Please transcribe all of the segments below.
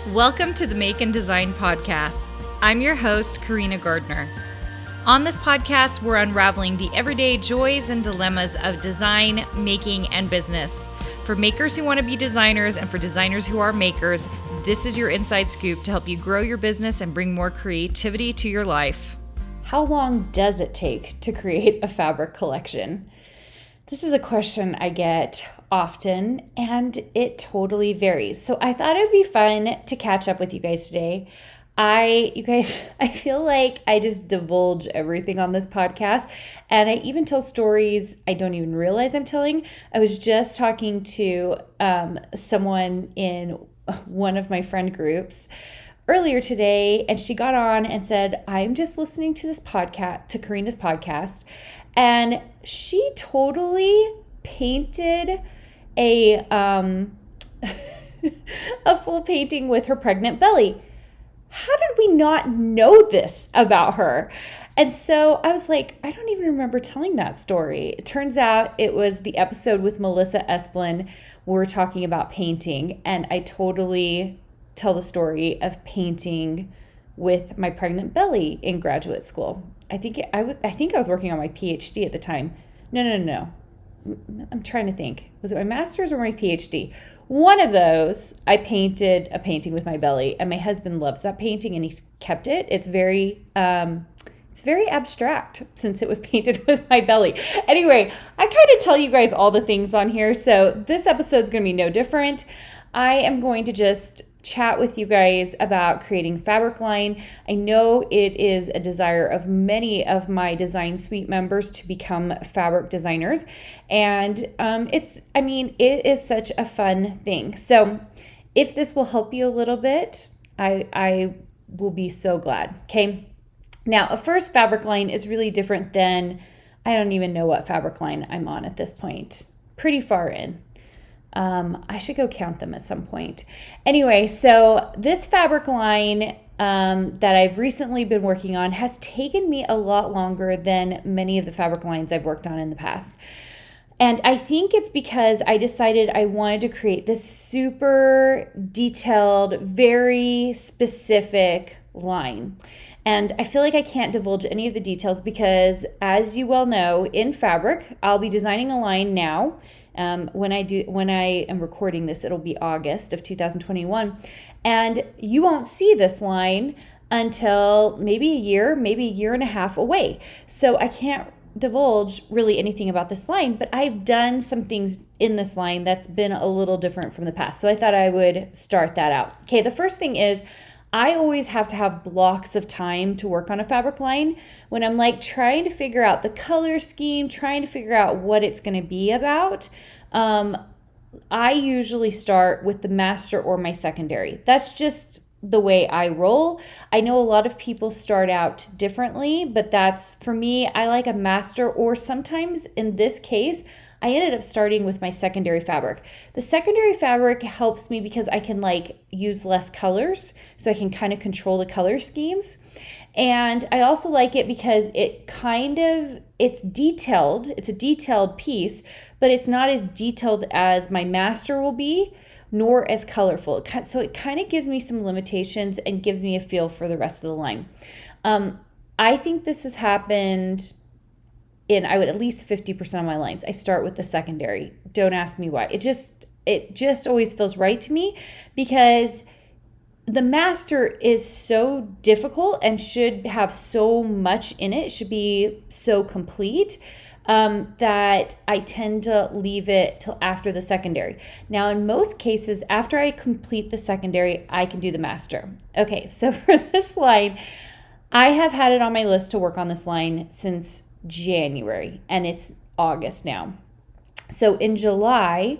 Welcome to the Make and Design Podcast. I'm your host, Carina Gardner. On this podcast, we're unraveling the everyday joys and dilemmas of design, making, and business. For makers who want to be designers and for designers who are makers, this is your inside scoop to help you grow your business and bring more creativity to your life. How long does it take to create a fabric collection? This is a question I get often, and it totally varies. So I thought it would be fun to catch up with you guys today. I feel like I just divulge everything on this podcast, and I even tell stories I don't even realize I'm telling. I was just talking to someone in one of my friend groups earlier today, and she got on and said, I'm just listening to this podcast, to Carina's podcast, and she totally painted a a full painting with her pregnant belly. How did we not know this about her? And so I was like, I don't even remember telling that story. It turns out it was the episode with Melissa Esplin. We're talking about painting, and I totally tell the story of painting with my pregnant belly in graduate school. I think I was working on my PhD at the time. No. I'm trying to think. Was it my master's or my PhD? One of those, I painted a painting with my belly, and my husband loves that painting, and he's kept it. It's very abstract since it was painted with my belly. Anyway, I kind of tell you guys all the things on here, so this episode's going to be no different. I am going to just chat with you guys about creating fabric line. I know it is a desire of many of my Design Suite members to become fabric designers, and it is such a fun thing. So if this will help you a little bit, I will be so glad. Okay. Now, a first fabric line is really different than, I don't even know what fabric line I'm on at this point. Pretty far in. I should go count them at some point. Anyway, so this fabric line that I've recently been working on has taken me a lot longer than many of the fabric lines I've worked on in the past. And I think it's because I decided I wanted to create this super detailed, very specific line. And I feel like I can't divulge any of the details because, as you well know, in fabric, I'll be designing a line now. When I am recording this, it'll be August of 2021. And you won't see this line until maybe a year and a half away. So I can't divulge really anything about this line, but I've done some things in this line that's been a little different from the past. So I thought I would start that out. Okay, the first thing is, I always have to have blocks of time to work on a fabric line when I'm like trying to figure out the color scheme, trying to figure out what it's going to be about. I usually start with the master or my secondary. That's just the way I roll. I know a lot of people start out differently, but that's, for me, I like a master, or sometimes in this case, I ended up starting with my secondary fabric. The secondary fabric helps me because I can use less colors, so I can kind of control the color schemes. And I also like it because it's detailed. It's a detailed piece, but it's not as detailed as my master will be, nor as colorful. So it kind of gives me some limitations and gives me a feel for the rest of the line. I think this has happened in at least 50% of my lines. I start with the secondary. Don't ask me why. It just always feels right to me because the master is so difficult and should have so much in it. It should be so complete that I tend to leave it till after the secondary. Now, in most cases, after I complete the secondary, I can do the master. Okay, so for this line, I have had it on my list to work on this line since January, and it's August now. So in July,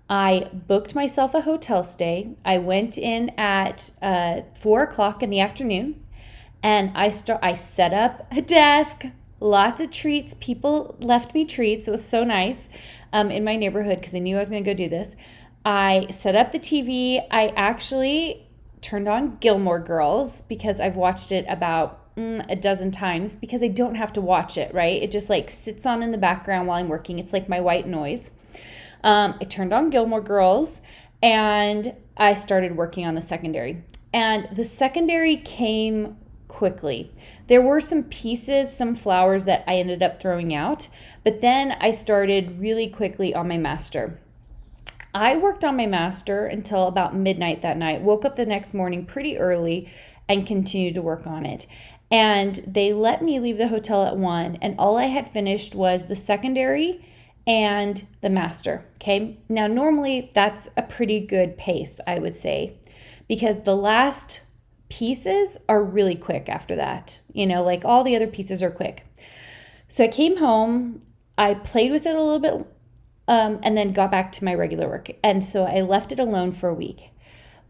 I booked myself a hotel stay. I went in at 4:00 in the afternoon, and I set up a desk, lots of treats. People left me treats. It was so nice in my neighborhood because I knew I was going to go do this. I set up the TV. I actually turned on Gilmore Girls because I've watched it about a dozen times because I don't have to watch it, right? It just sits on in the background while I'm working. It's like my white noise. I turned on Gilmore Girls, and I started working on the secondary. And the secondary came quickly. There were some pieces, some flowers that I ended up throwing out, but then I started really quickly on my master. I worked on my master until about midnight that night, woke up the next morning pretty early and continued to work on it. And they let me leave the hotel at 1, and all I had finished was the secondary and the master. Okay. Now, normally that's a pretty good pace, I would say, because the last pieces are really quick after that. Like all the other pieces are quick. So I came home, I played with it a little bit, and then got back to my regular work. And so I left it alone for a week.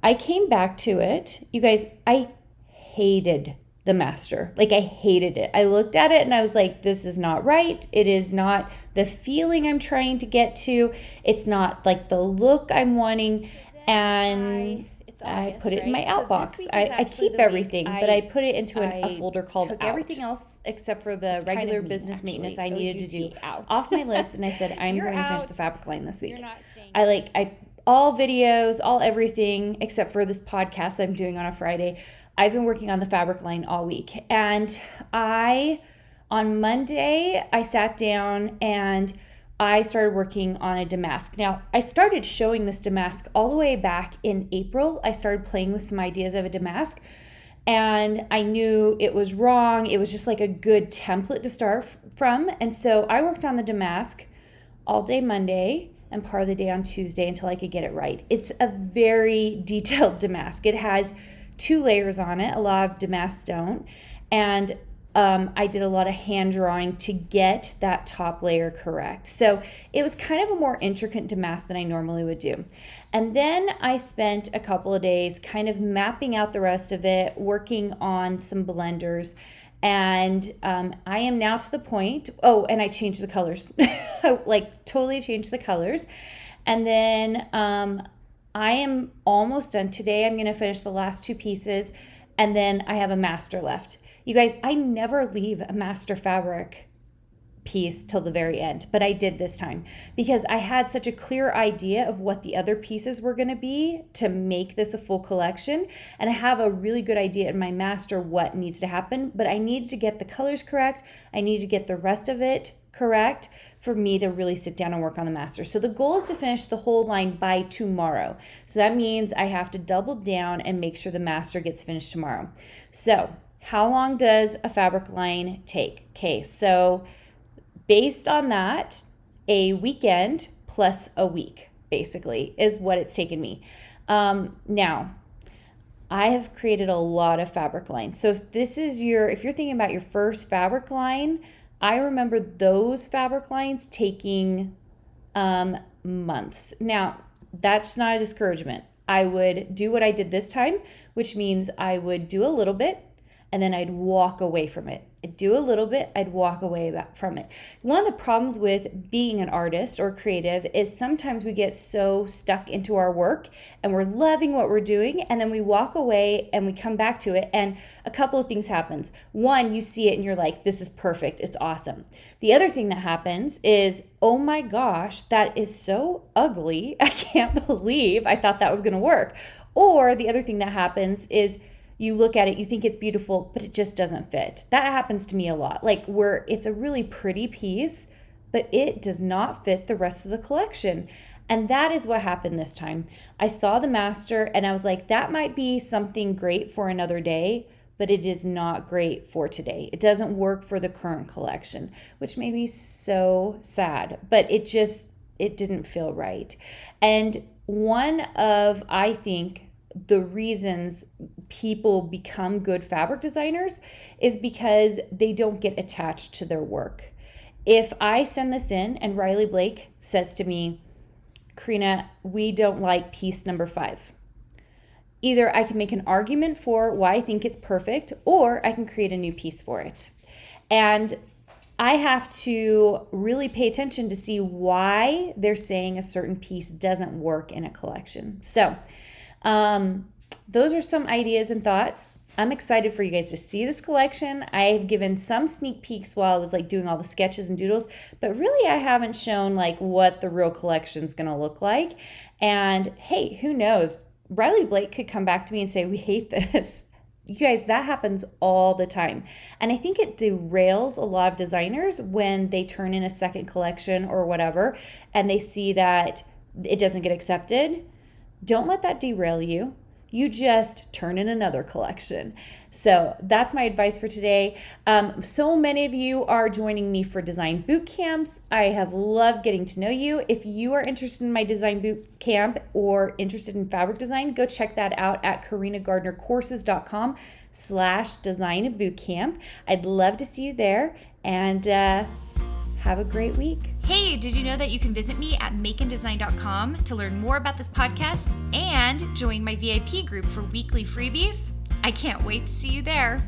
I came back to it. You guys, I hated the master. Like, I hated it. I looked at it and I was like, this is not right. It is not the feeling I'm trying to get to. It's not like the look I'm wanting. And I put it in my outbox. I keep everything, but I put it into a folder called out. Everything else except for the regular business maintenance I needed to do off my list, and I said, I'm going to finish the fabric line this week. I all videos, all everything except for this podcast that I'm doing on a Friday. I've been working on the fabric line all week. And on Monday, I sat down and I started working on a damask. Now, I started showing this damask all the way back in April. I started playing with some ideas of a damask, and I knew it was wrong. It was just like a good template to start from. And so I worked on the damask all day Monday and part of the day on Tuesday until I could get it right. It's a very detailed damask. It has 2 layers on it. A lot of damasks don't. And I did a lot of hand drawing to get that top layer correct. So it was kind of a more intricate damask than I normally would do. And then I spent a couple of days kind of mapping out the rest of it, working on some blenders. And I am now to the point, and I changed the colors, like totally changed the colors. And then I am almost done. Today I'm going to finish the last 2 pieces, and then I have a master left. You guys, I never leave a master fabric piece till the very end, but I did this time because I had such a clear idea of what the other pieces were going to be to make this a full collection. And I have a really good idea in my master what needs to happen, but I needed to get the colors correct. I needed to get the rest of it correct for me to really sit down and work on the master. So the goal is to finish the whole line by tomorrow. So that means I have to double down and make sure the master gets finished tomorrow. So how long does a fabric line take? Okay, so based on that, a weekend plus a week basically is what it's taken me. Now, I have created a lot of fabric lines. So if you're thinking about your first fabric line, I remember those fabric lines taking months. Now, that's not a discouragement. I would do what I did this time, which means I would do a little bit and then I'd walk away from it. I'd do a little bit, I'd walk away from it. One of the problems with being an artist or creative is sometimes we get so stuck into our work and we're loving what we're doing, and then we walk away and we come back to it and a couple of things happens. One, you see it and you're like, this is perfect, it's awesome. The other thing that happens is, oh my gosh, that is so ugly. I can't believe I thought that was gonna work. Or the other thing that happens is you look at it, you think it's beautiful, but it just doesn't fit. That happens to me a lot. Like where it's a really pretty piece, but it does not fit the rest of the collection. And that is what happened this time. I saw the master and I was like, that might be something great for another day, but it is not great for today. It doesn't work for the current collection, which made me so sad, but it didn't feel right. And one of, I think, the reasons people become good fabric designers is because they don't get attached to their work. If I send this in and Riley Blake says to me, Carina, we don't like piece number 5. Either I can make an argument for why I think it's perfect, or I can create a new piece for it. And I have to really pay attention to see why they're saying a certain piece doesn't work in a collection. So those are some ideas and thoughts. I'm excited for you guys to see this collection. I've given some sneak peeks while I was like doing all the sketches and doodles, but really I haven't shown like what the real collection is going to look like. And hey, who knows? Riley Blake could come back to me and say, we hate this. You guys, that happens all the time. And I think it derails a lot of designers when they turn in a second collection or whatever, and they see that it doesn't get accepted. Don't let that derail you. You just turn in another collection. So that's my advice for today. So many of you are joining me for design boot camps. I have loved getting to know you. If you are interested in my design boot camp or interested in fabric design, go check that out at carinagardnercourses.com/design bootcamp. I'd love to see you there, and have a great week. Hey, did you know that you can visit me at makeanddesign.com to learn more about this podcast and join my VIP group for weekly freebies? I can't wait to see you there.